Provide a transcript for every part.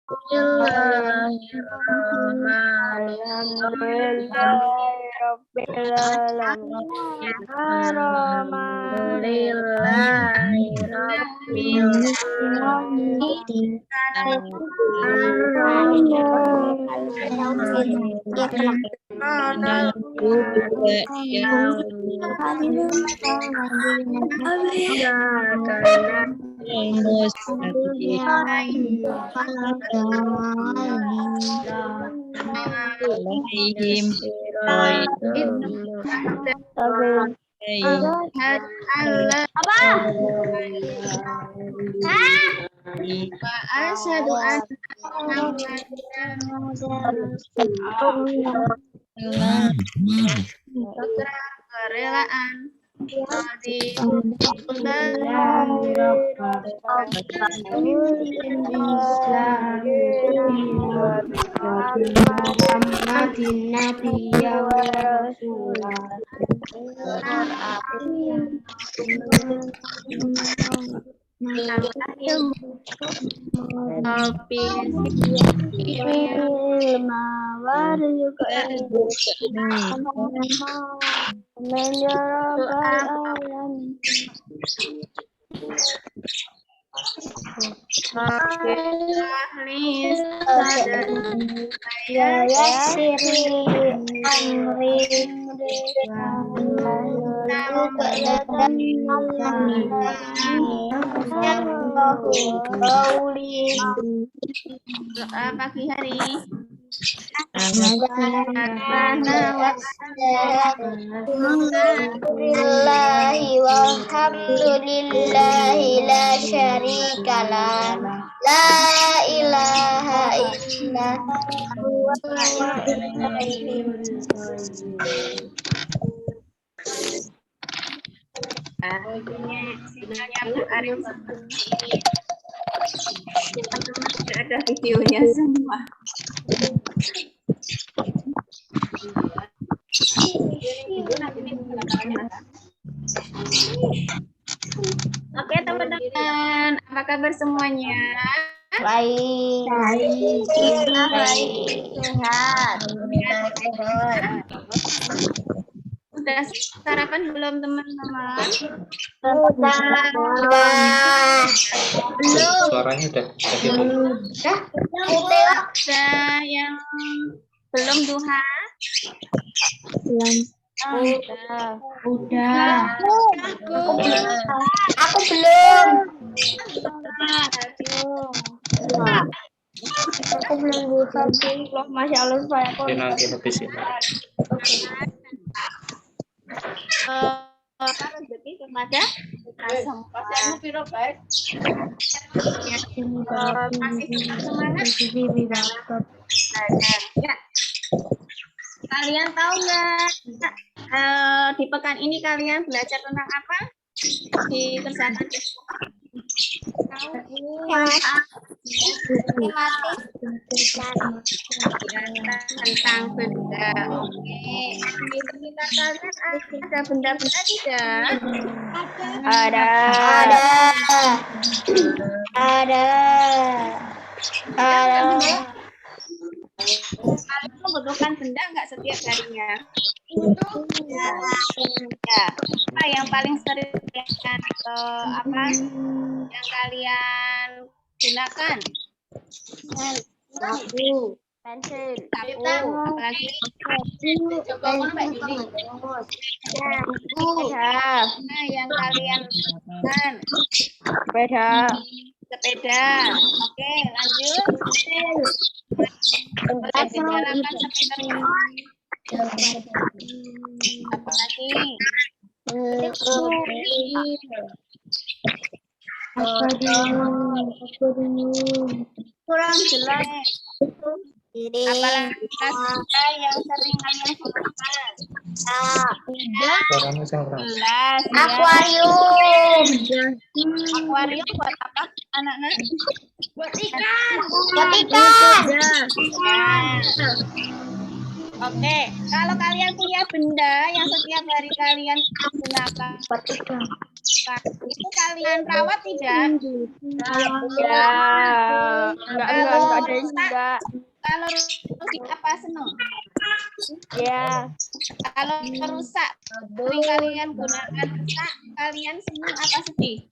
Alhamdulillahirabbil alamin. Asyhadu an kerelaan doa pagi hari. Alhamdulillahi walhamdulillahi la syarikalah la ilaha illa Ada videonya semua. Oke teman-teman, apa kabar semuanya? baik. Sehat. Sudah sarapan belum teman-teman? Belum. Suaranya belum. Ada yang belum duha? Udah. Aku belum. Aku belum buka sih. Masya Allah saya kok. Nanti habis ini. Rezeki kepada semua. Masih semangat? Ya. Kalian tahu nggak? Di pekan ini kalian belajar tentang apa? Di kesehatan tentang benda. Oke. Di sekitar kalian ada benda-benda tidak? Ada. Kalian membutuhkan benda nggak setiap harinya? Ya. Apa yang paling sering apa yang kalian gunakan? Pensil. Apalagi yang kalian gunakan? Sepeda. Oke, lanjut. Perjalanan sepeda. Apalagi? Kurang jelas. Apalagi kata yang sering kalian gunakan? Suaranya saya kurang. Jelas. Akuarium. Akuarium buat apa, anak-anak? Buat ikan. Oke, kalau kalian punya benda yang setiap hari kalian gunakan, makan. Itu kalian rawat tidak? Enggak ada enggak. Kalau rusak apa senang? Ya. Kalau rusak, sering kalian gunakan rusak, kalian senang apa sedih?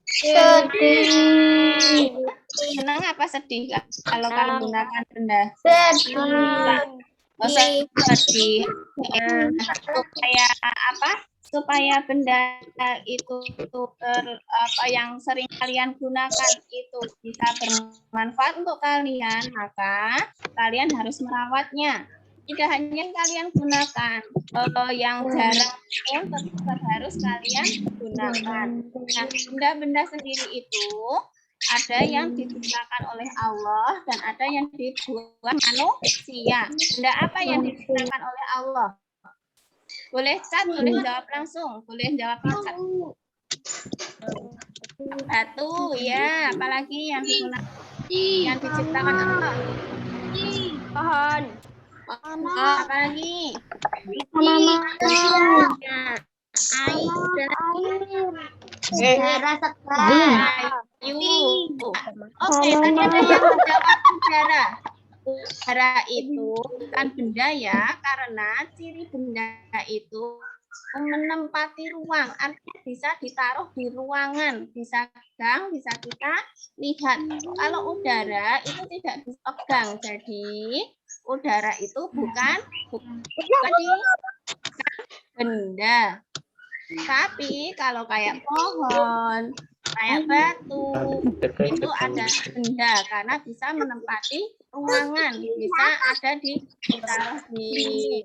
Sedih. Senang apa sedih kalau kalian gunakan benda? Sedih. Oh, sedih. Supaya apa? Supaya benda itu yang sering kalian gunakan itu bisa bermanfaat untuk kalian, maka kalian harus merawatnya. Tidak hanya yang kalian gunakan, yang jarang pun tetap harus kalian gunakan. Nah, benda-benda sendiri itu ada yang diciptakan oleh Allah dan ada yang dibuat manusia. Benda apa yang diciptakan oleh Allah? Boleh Cat, boleh jawab langsung. Boleh jawab Cat. Batu, ya. Apalagi yang digunakan, yang diciptakan Allah? Pohon. Apalagi? Ya. Air dan kayu. Oke, tadi ada yang menjawab udara. Udara itu bukan benda ya, karena ciri benda itu menempati ruang, artinya bisa ditaruh di ruangan, bisa pegang, bisa kita lihat. Kalau udara itu tidak dipegang, jadi udara itu bukan benda. Tapi kalau kayak pohon, kayak batu, itu ada benda karena bisa menempati ruangan, bisa ada ditaruh di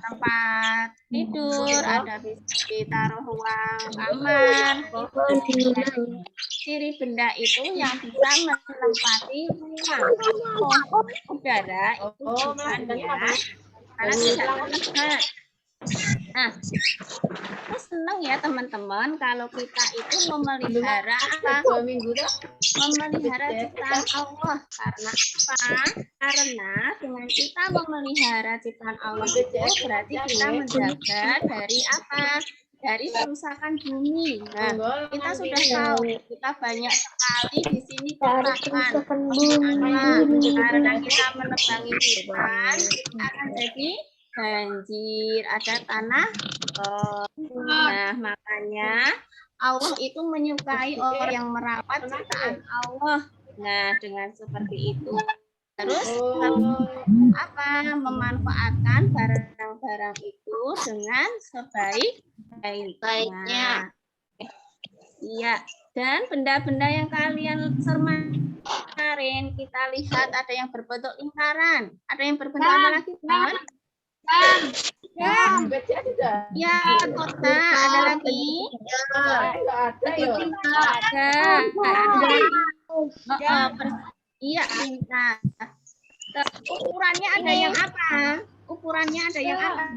tempat tidur, ada bisa ditaruh ruang kamar. Ciri benda itu yang bisa menempati ruang. Udara itu bukan ya, karena tidak terlihat. Nah, aku senang ya teman-teman kalau kita itu memelihara apa? Memelihara ciptaan Allah. Karena apa? Karena dengan kita memelihara ciptaan Allah itu berarti kita menjaga dari apa? Dari kerusakan bumi. Nah, kita sudah tahu kita banyak sekali di sini kerusakan bumi. Karena kita menebangi hutan, kita akan jadi banjir, ada tanah. Nah, makanya Allah itu menyukai orang yang merawat ciptaan Allah. Nah, dengan seperti itu. Terus apa? Memanfaatkan barang-barang itu dengan sebaik-baiknya. Iya, dan benda-benda yang kalian kemarin kita lihat ada yang berbentuk lingkaran, ada yang berbentuk apa lagi, kan? Ya, kota ada lagi. Iya, pintar. Ukurannya ada yang apa? Ukurannya ada yang apa?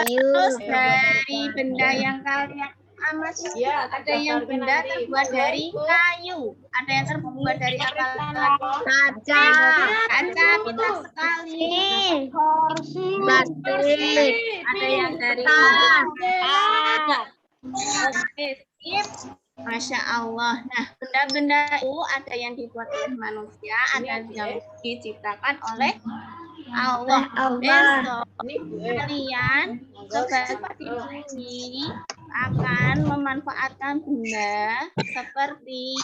Terus dari benda yang kalian amati, ada yang benda terbuat dari kayu, ada yang terbuat dari apa? Kaca, pintar sekali. Batik, ada yang dari Masya Allah. Nah, benda-benda itu ada yang dibuat oleh manusia, ada yang diciptakan oleh Allah. Besok kalian seperti ini akan memanfaatkan benda seperti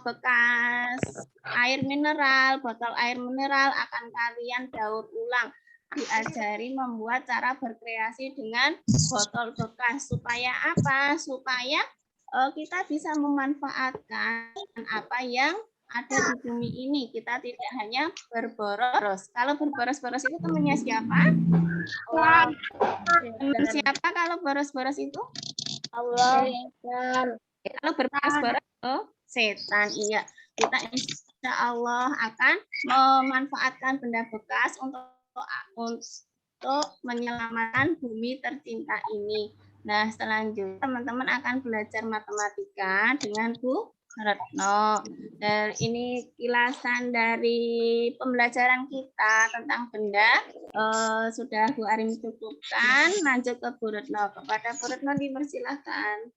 bekas air mineral, botol air mineral akan kalian daur ulang. Diajari membuat cara berkreasi dengan botol bekas supaya apa? Supaya kita bisa memanfaatkan apa yang ada di bumi ini. Kita tidak hanya berboros. Kalau berboros-boros itu temannya siapa? Allah. Teman siapa kalau boros-boros itu? Allah. Kalau berboros-boros, setan. Iya. Kita insya Allah akan memanfaatkan benda bekas untuk menyelamatkan bumi tercinta ini. Nah, selanjutnya teman-teman akan belajar matematika dengan Bu Retno. Dan ini kilasan dari pembelajaran kita tentang benda. Sudah Bu Arim cukupkan. Lanjut ke Bu Retno. Kepada Bu Retno dipersilahkan.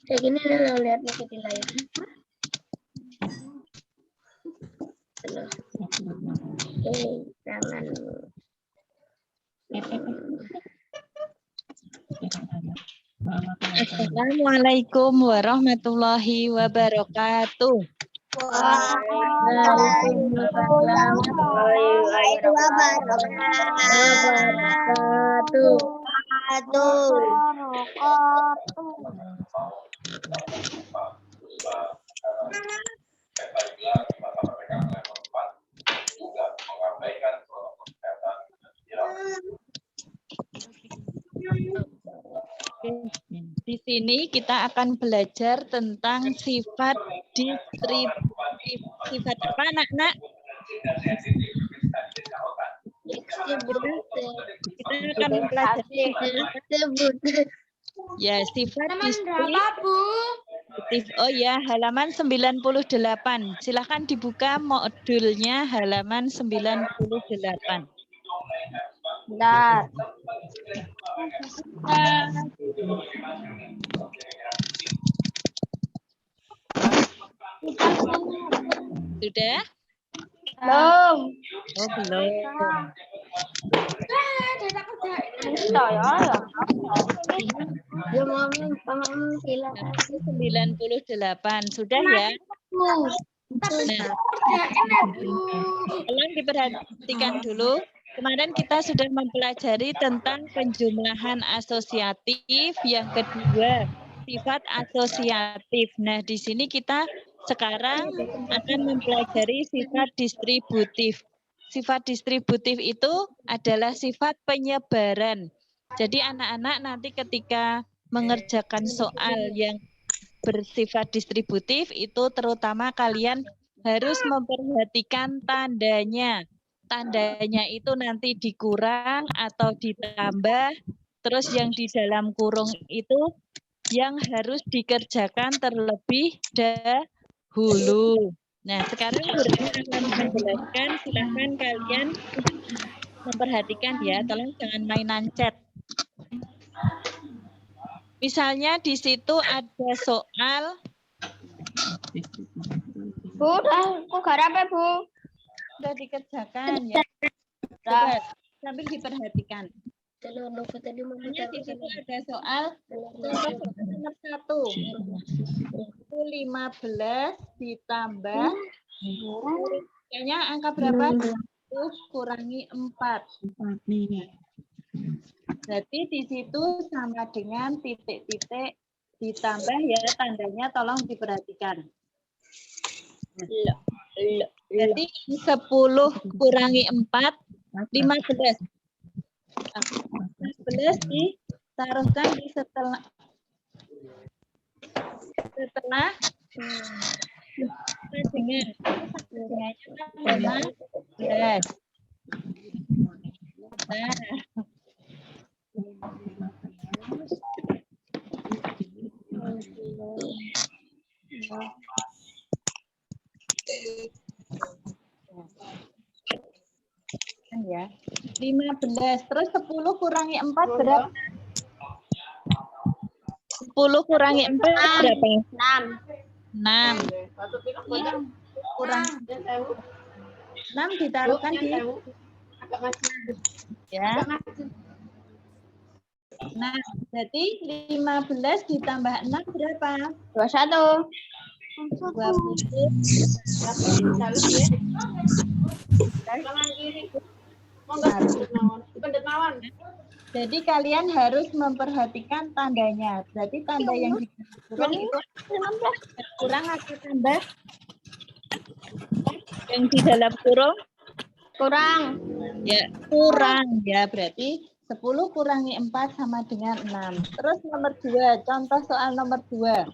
Kayak gini lo lihat di layar. Jangan. Assalamualaikum warahmatullahi wabarakatuh. Waalaikumsalam warahmatullahi Di sini kita akan belajar tentang sifat distributif. Sifat apa, anak-anak? Kita akan mempelajari ya sifat distributif. Oh ya, halaman 98. Silahkan dibuka modulnya halaman 98. Bentar. Sudah? Belum. Oh, belum. Silakan. 98. Sudah ya? Nah, tolong diperhatikan dulu. Kemarin kita sudah mempelajari tentang penjumlahan asosiatif, yang kedua sifat asosiatif. Nah, di sini kita sekarang akan mempelajari sifat distributif. Sifat distributif itu adalah sifat penyebaran. Jadi anak-anak nanti ketika mengerjakan soal yang bersifat distributif itu terutama kalian harus memperhatikan tandanya. Tandanya itu nanti dikurang atau ditambah, terus yang di dalam kurung itu yang harus dikerjakan terlebih dahulu. Nah, sekarang Bu Retno akan menjelaskan, silahkan kalian memperhatikan ya, tolong jangan mainan chat. Misalnya di situ ada soal. Bu, aku garap ya, Bu. Sudah dikerjakan ya. Coba sambil diperhatikan. Misalnya di situ ada soal nomor 1. Itu 15 ditambah. Kayaknya angka berapa? Kurangi 4. Berarti di situ sama dengan titik-titik ditambah ya, tandanya tolong diperhatikan. Jadi 10 kurangi 4, 15. 15 ditaruhkan di setelah dengan 15. Nah, ya. 15. Terus 10 kurangi 4 berapa? 10 kurangi 4 berapa? 6. Kurang 6 ditaruhkan di ya. Nah, jadi 15 ditambah 6 berapa? 21. 20. Jadi kalian harus memperhatikan tandanya. Berarti tanda yang kurang itu kurang atau tambah? Yang di dalam kurung? Kurang. Ya, kurang ya. Berarti 10 kurangi 4 sama dengan 6. Terus nomor 2, contoh soal nomor 2.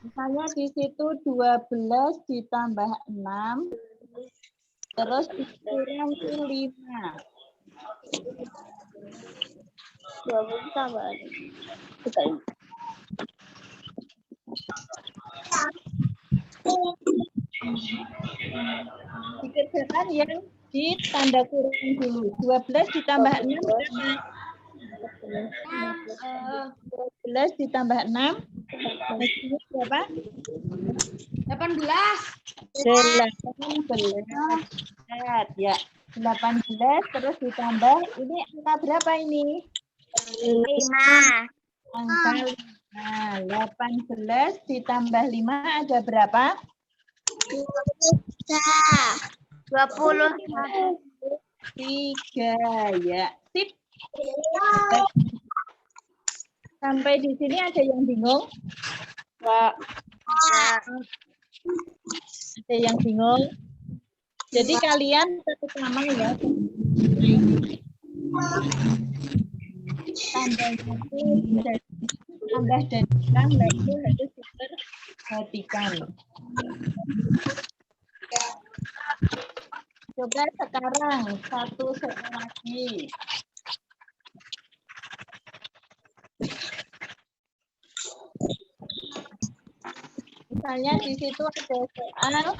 Misalnya di situ 12 ditambah 6, terus dikurangi 5. 20 tambah 35. Dikerjakan yang di tanda kurung dulu. 12 ditambah 6 berapa? 12 ditambah 6 hasilnya berapa? 18. 18. Ya, 18 terus ditambah ini angka berapa ini? 5. Angka 5. 18 ditambah 5 ada berapa? 20. 3 ya. Sip. Sampai di sini ada yang bingung? Enggak. Ada yang bingung? Jadi kalian tetap sama ya. Tambah dan kurang itu harus diperhatikan. Coba sekarang satu soal lagi. Misalnya di situ ada soal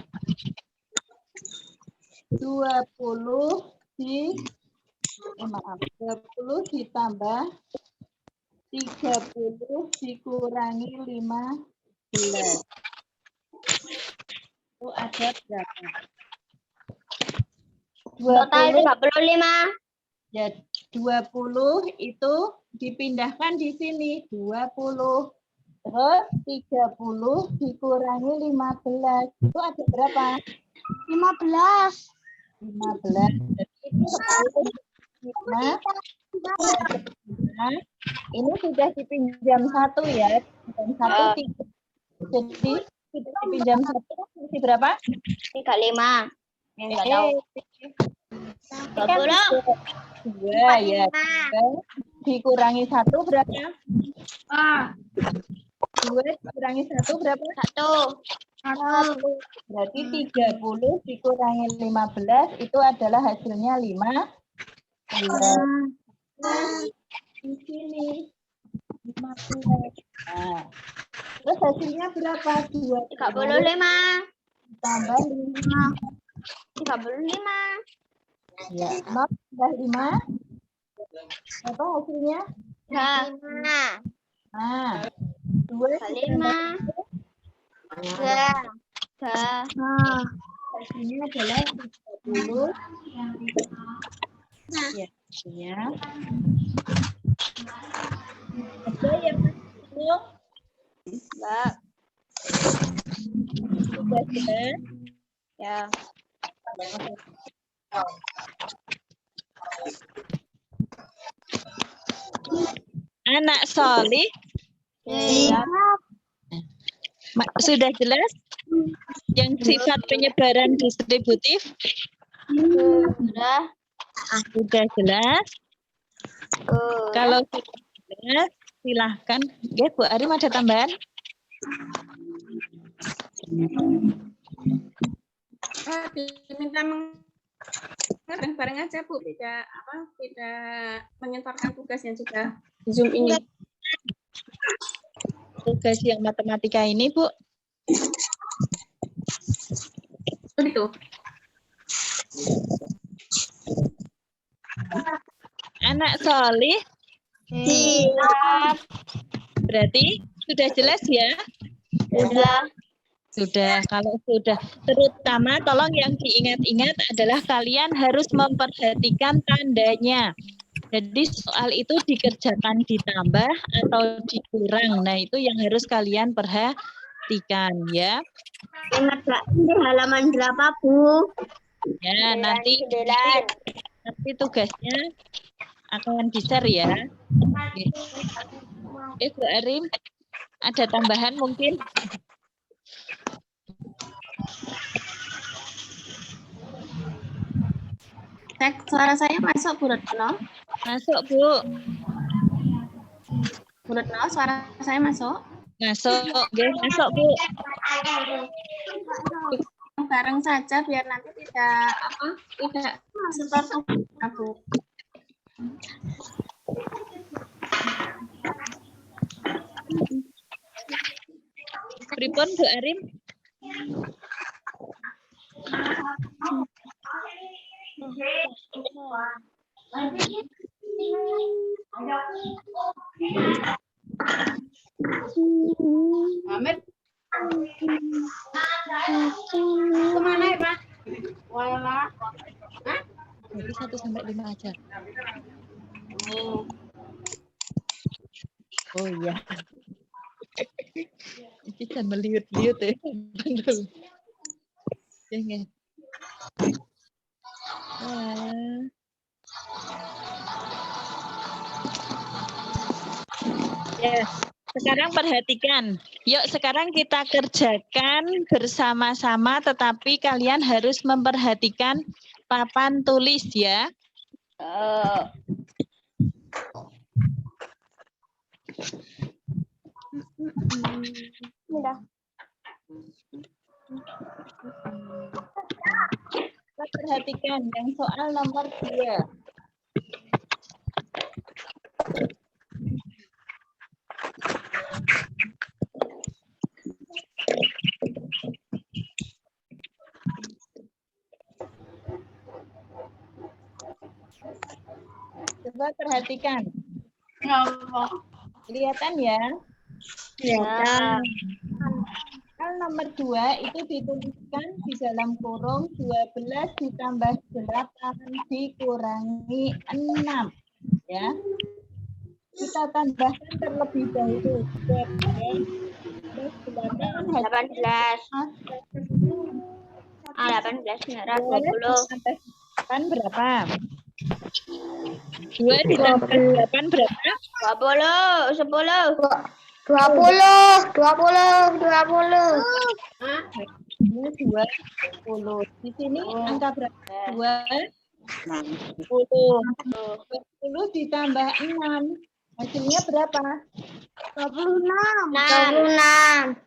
20 ditambah 30 dikurangi 15. Itu ada berapa? Total 35. Ya, 20 itu dipindahkan di sini 20. Terus 30 dikurangi 15. Itu ada berapa? 15. 15. Jadi itu 5. Ini sudah dipinjam 1 ya. Pinjam 1 3. Jadi sudah dipinjam 1 masih berapa? 35. Enggak tahu. Kan 2 ya. Dikurangi 1 berapa? 2 dikurangi 1 berapa? 1. Berarti 30 dikurangi 15 itu adalah hasilnya 5. Di sini 15. Nah, terus hasilnya berapa? 35. Tambah 5. 35. Ya, 0 tambah 5. Apa hasilnya? 5. Nah, 2 5. hasilnya adalah 30. Ya, hasilnya. Ada yang bingung? Enggak. Sudah jelas? Ya. Anak solih sudah jelas? Yang sifat penyebaran distributif Sudah. sudah jelas? Kalau sudah jelas, silahkan. Ya, Bu Arim ada tambahan? Diminta bareng-bareng aja Bu, tidak menyentorkan tugas yang sudah di Zoom ini. Tugas yang matematika ini, Bu. Begitu. Anak solih Siap. berarti sudah jelas ya? Sudah. Sudah, kalau sudah. Terutama tolong yang diingat-ingat adalah kalian harus memperhatikan tandanya. Jadi soal itu dikerjakan ditambah atau dikurang. Nah, itu yang harus kalian perhatikan ya. Ingat Kak, ini halaman berapa, Bu? Ya, nanti tugasnya akan di-share ya. Oke, Bu Arim, ada tambahan mungkin? Cek suara saya masuk, Bu Retno? Masuk, Bu. Bu Retno, suara saya masuk? Masuk, oke, masuk, Bu. Bareng saja biar nanti tidak seperti aku. Pripun Bu Arim? Amit. Kemana ya, Pak? Wala. Jadi 1 sampai 5 aja. Oh iya. Ini kan meliut-liut ya. Betul. Jangan. Ya, sekarang perhatikan. Yuk sekarang kita kerjakan bersama-sama, tetapi kalian harus memperhatikan papan tulis ya. Udah. Kita perhatikan yang soal nomor 2. Coba perhatikan. Kelihatan ya? Ya. Soal nomor 2 itu dituliskan di dalam kurung 12 ditambah 8 dikurangi 6. Ya. Kita tambahkan terlebih dahulu. 18. 18 beneran 20. Kan berapa? 2 ditambah 8 berapa? 20. 10. 20. 20. 20. Di sini angka berapa? 20. 20 ditambah 6. Hasilnya berapa? 26.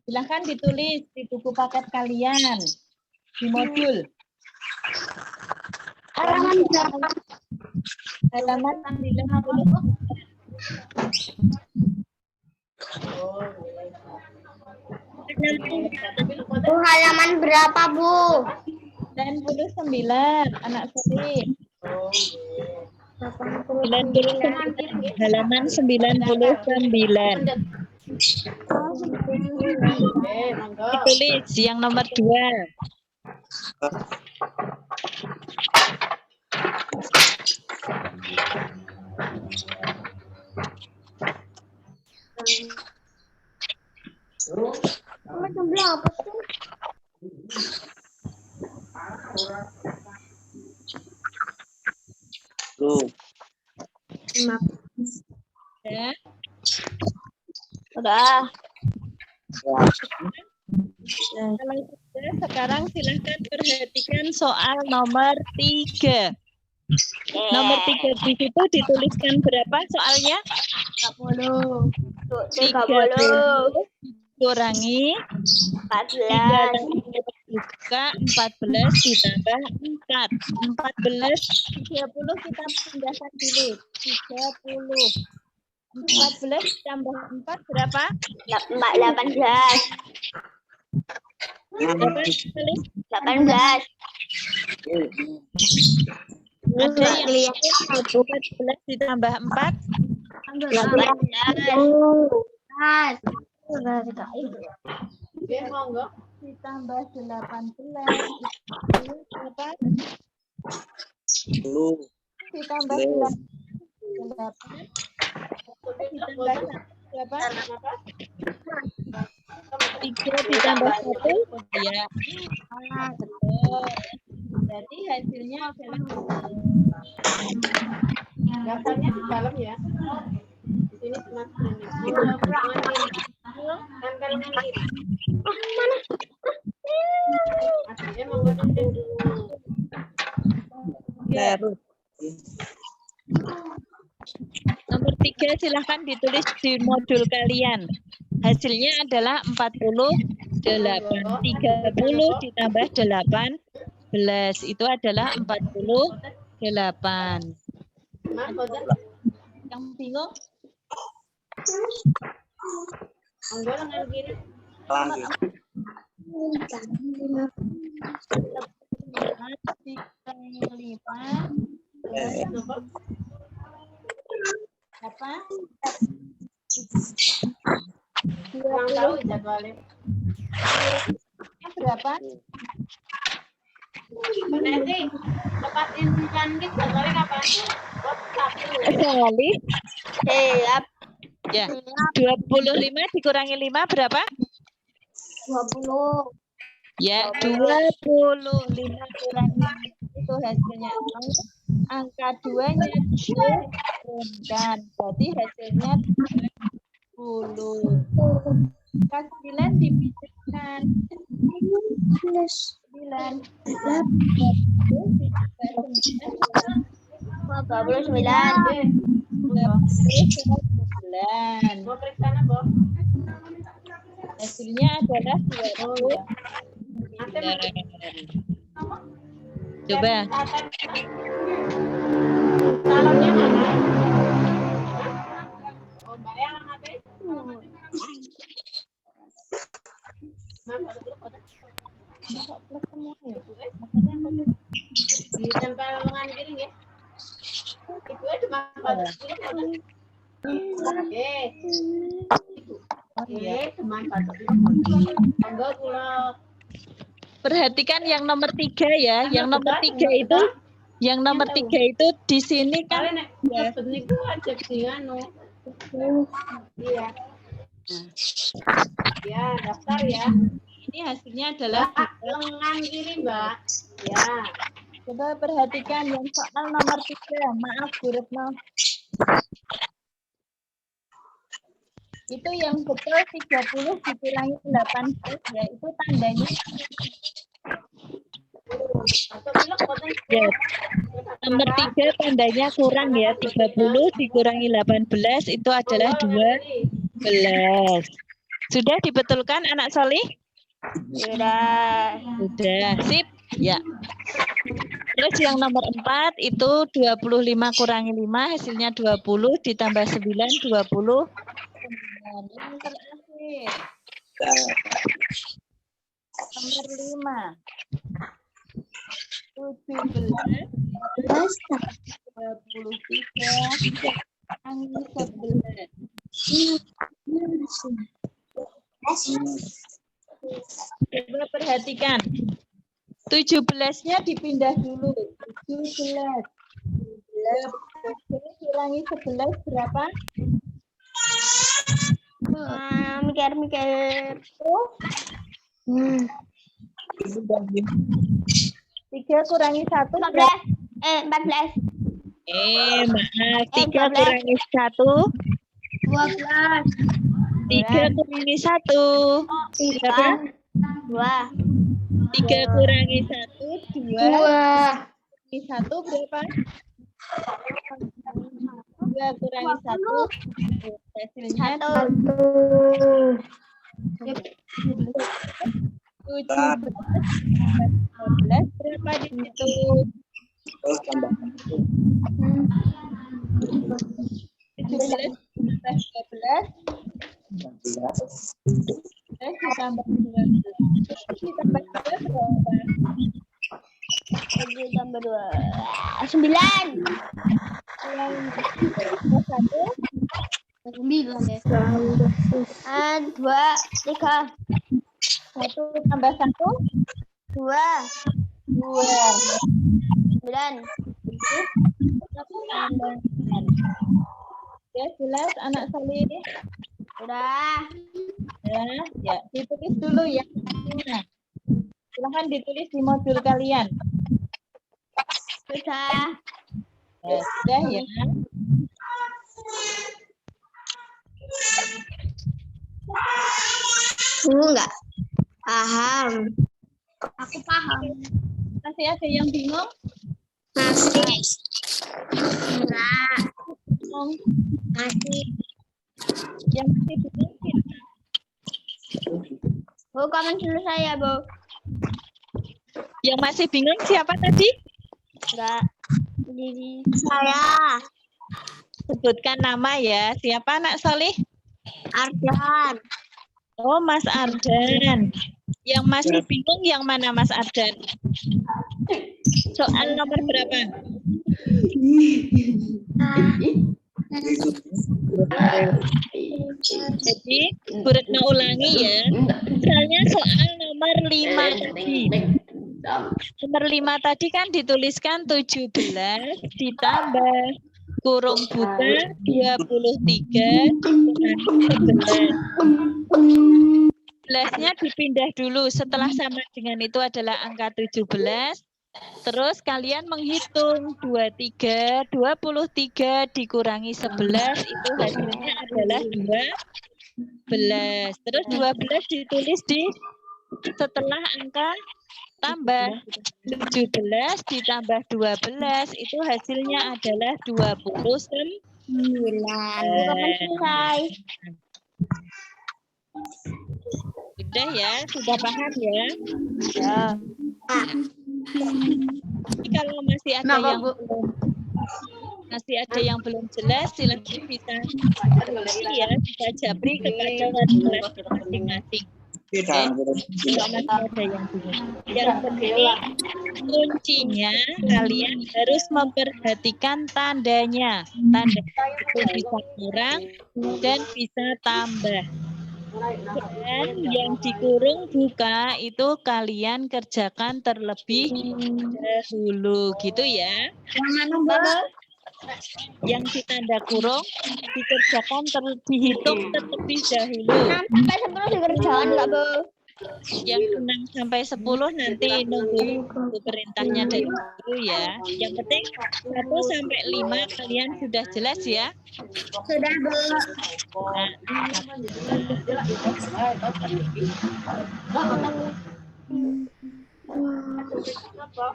Silahkan ditulis di buku paket kalian. Di modul. Halaman 90. Bu, halaman berapa, Bu? 99, anak Sri. 99, halaman 99. Ditulis yang nomor 2. Ya. Udah. Kalau sudah, sekarang silahkan perhatikan soal nomor 3. Nomor 3 di situ dituliskan berapa soalnya? 30. 30 kurangi 14. juga 14 ditambah 4. 14, 30 kita pindahkan dulu. 30. 14 tambah 4 berapa? 18. 18. Ada yang lihat 14 ditambah 4? 18. Ditambah 18 berapa? 10. Ditambah 8 ditambah berapa? 3 ditambah 1 ya. Betul. Berarti hasilnya adalah Daftarnya di dalam ya. Di sini cuma nomor 3 silahkan ditulis di modul kalian. Hasilnya adalah 48. 30 ditambah 18 itu adalah 48. Yang bingung? Monggo lengan kiri. Apa? Kurang tahu jadwalnya. Berapa? Nanti lepasin canggih jadwalnya kapan? Sekali. Siap. Ya. 25 dikurangi 5 berapa? 20. Ya, 25 kurangi itu hasilnya 0. Angka 2-nya diturunkan. Berarti hasilnya 20. Angka 9 dipikirkan. 9. 29. 29. Mau periksa apa, Bo? Hasilnya adalah 20. Coba. Calonnya mana? Oh, Mbak yang angkat. Ditempel lengan kiri ya. Ibu cuma 4 kilo. Cuma 4 kilo. Monggo kula. Perhatikan yang nomor 3 ya. Yang nomor 3 itu, di sini kan Kalian nek niku ajak di anu. Iya. Ya, daftar ya. ini hasilnya adalah Lengan kiri, Mbak. Ya. coba perhatikan yang soal nomor 3. Maaf Bu Retno. Itu yang betul 30 dikurangi 18 ya, itu tandanya ya. Nomor 3 tandanya kurang ya, 30 dikurangi 18 itu adalah 12. Sudah dibetulkan anak solih? Sudah. Sudah, sip. Ya. Terus yang nomor 4 itu 25 kurangi 5 hasilnya 20 ditambah 9 20. Yang terakhir. Nomor 5. 17 23 kurangi 11. Coba perhatikan. 17-nya dipindah dulu. 17. 12 kurangi 11 berapa? Mikir. 3 kurangi 1 berapa? 14. Maaf. 3 kurangi 1. 12. 3 kurangi 1. Berapa? 2. 3 kurangi 1, 2. 1 berapa? 2 kurangi 1. Hasilnya 1. 17 berapa di situ? 17 tambah 12 ditambah 12 ditambah 2 berapa? 7 tambah 2. 9. 9 deh. 2, 3. 1 tambah 1 2. 9. Ya, jelas anak solih. Udah. Ya, ditulis dulu ya. Silahkan ditulis di modul kalian. Sudah. Ya, sudah ya. Enggak. Paham. Aku paham. Masih ada yang bingung? Masih. Enggak. Masih. Yang masih bingung siapa? Bu, kamu selesai ya, Bu? Yang masih bingung siapa tadi? Enggak. Jadi saya. Sebutkan nama ya. Siapa anak solih? Ardan. Oh, Mas Ardan. Yang masih bingung yang mana Mas Ardan? Soal nomor berapa? Jadi, Bu Retno ulangi ya. Misalnya soal nomor 5 tadi. Nomor 5 tadi kan dituliskan 17 ditambah kurung buka 23 11. 11-nya dipindah dulu. Setelah sama dengan itu adalah angka 17. Terus kalian menghitung 23 dikurangi 11 itu hasilnya adalah 12. Terus 12 ditulis di setelah angka tambah 17 ditambah 12 itu hasilnya adalah 29. Sudah ya, sudah paham ya? Ya. Kalau masih ada yang belum jelas, silakan bisa japri kepada kelas masing-masing. Kalau masih ada yang belum. Yang penting kuncinya kalian harus memperhatikan tandanya. Tanda itu bisa kurang dan bisa tambah. Dan yang dikurung buka itu kalian kerjakan terlebih dahulu gitu ya. Yang ditanda kurung dikerjakan dihitung terlebih dahulu. Sampai 10 dikerjakan enggak, Bu? Yang 6 sampai 10 nanti nunggu perintahnya dari guru ya. Yang penting 1 sampai 5 kalian sudah jelas ya? Sudah, Bu.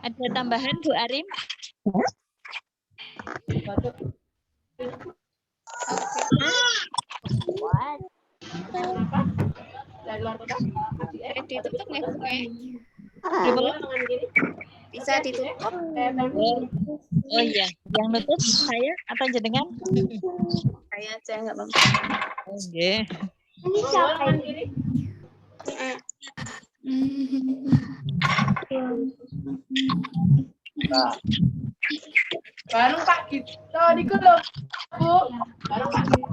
Ada tambahan Bu Arim? Ditutup nih, Bisa ditutup. Oh iya, yang nutup saya atau jenengan? Saya aja nggak apa-apa. Oke. Ini siapa ini? Baru Pak Gito di lho, Bu. Baru Pak Gito.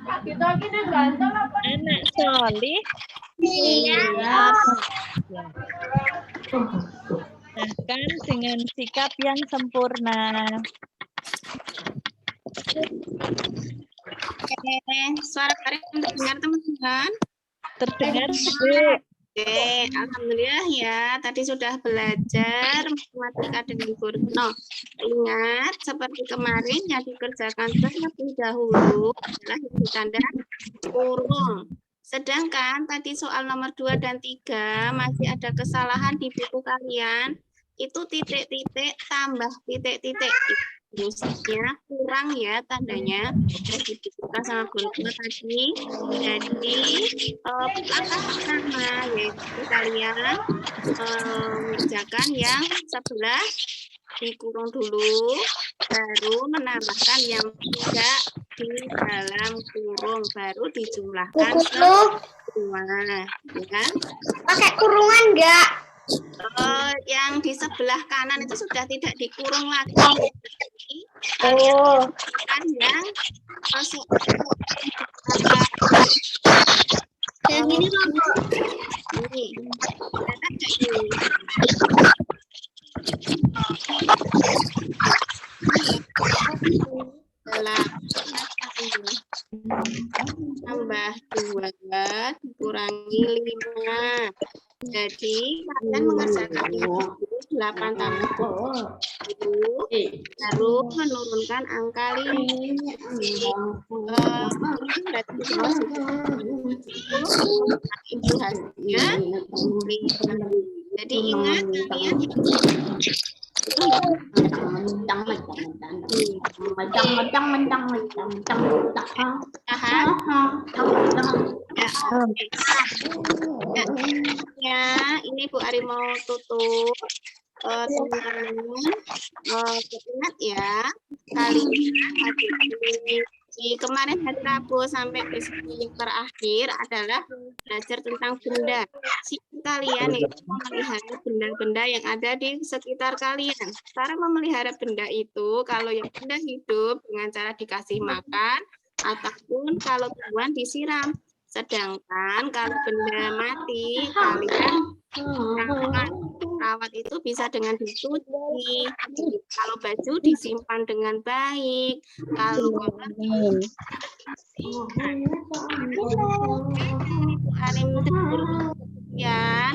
Pak Gito ini ganteng apa? Anak solih. Iya. Bahkan dengan sikap yang sempurna. Suara Karim terdengar teman-teman? Terdengar Oke, alhamdulillah ya. Tadi sudah belajar matematika dengan Bu Retno. Ingat, seperti kemarin yang dikerjakan terlebih dahulu adalah tanda kurung. Sedangkan tadi soal nomor 2 dan 3 masih ada kesalahan di buku kalian. Itu titik-titik tambah titik-titik. Terusnya kurang ya tandanya. Jadi dibuka sama Bu Retno tadi. Jadi langkah pertama yaitu kalian mengerjakan yang sebelah dikurung dulu, baru menambahkan yang tidak di dalam kurung, baru dijumlahkan semua, ya kan? Pakai kurungan enggak? Yang di sebelah kanan itu sudah tidak dikurung lagi. Kan yang masuk Yang ini loh. ini. Tambah 2 dikurangi 5. Jadi kalian mengerjakan ini 8 tambah 10 baru menurunkan angka 5. Itu hasilnya 5. Jadi ingat kalian ya, ini Bu Ari mau tutup. teman-teman ingat ya, kalian kemarin hari Rabu sampai besok yang terakhir adalah belajar tentang benda. Sikap kalian itu memelihara benda-benda yang ada di sekitar kalian. Cara memelihara benda itu, kalau yang benda hidup dengan cara dikasih makan, ataupun kalau tumbuhan disiram. Sedangkan kalau benda mati, kalian rawat itu bisa dengan dicuci. Kalau baju disimpan dengan baik. Kalau kotor ya,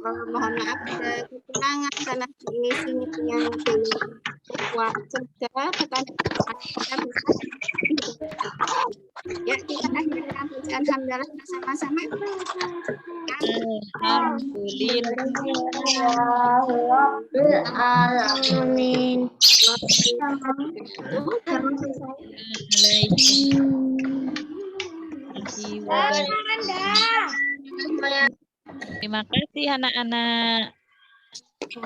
mohon maaf ada kekurangan karena di sini yang kuat kerja bukan ya, kita akhirkan bacaan hamdalah bersama-sama. Alamin. Terima kasih anak-anak.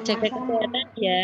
Jaga kesehatan ya.